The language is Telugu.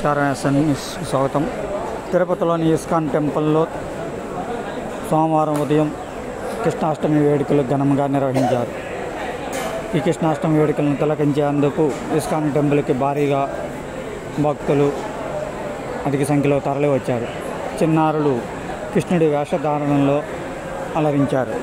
నమస్కారం. ఎస్ఎన్ఎస్ స్వాగతం. తిరుపతిలోని ఇస్కాన్ టెంపుల్లో సోమవారం ఉదయం కృష్ణాష్టమి వేడుకలు ఘనంగా నిర్వహించారు. ఈ కృష్ణాష్టమి వేడుకలను తిలకించేందుకు ఇస్కాన్ టెంపుల్కి భారీగా భక్తులు అధిక సంఖ్యలో తరలి వచ్చారు. చిన్నారులు కృష్ణుడి వేషధారణలో అలరించారు.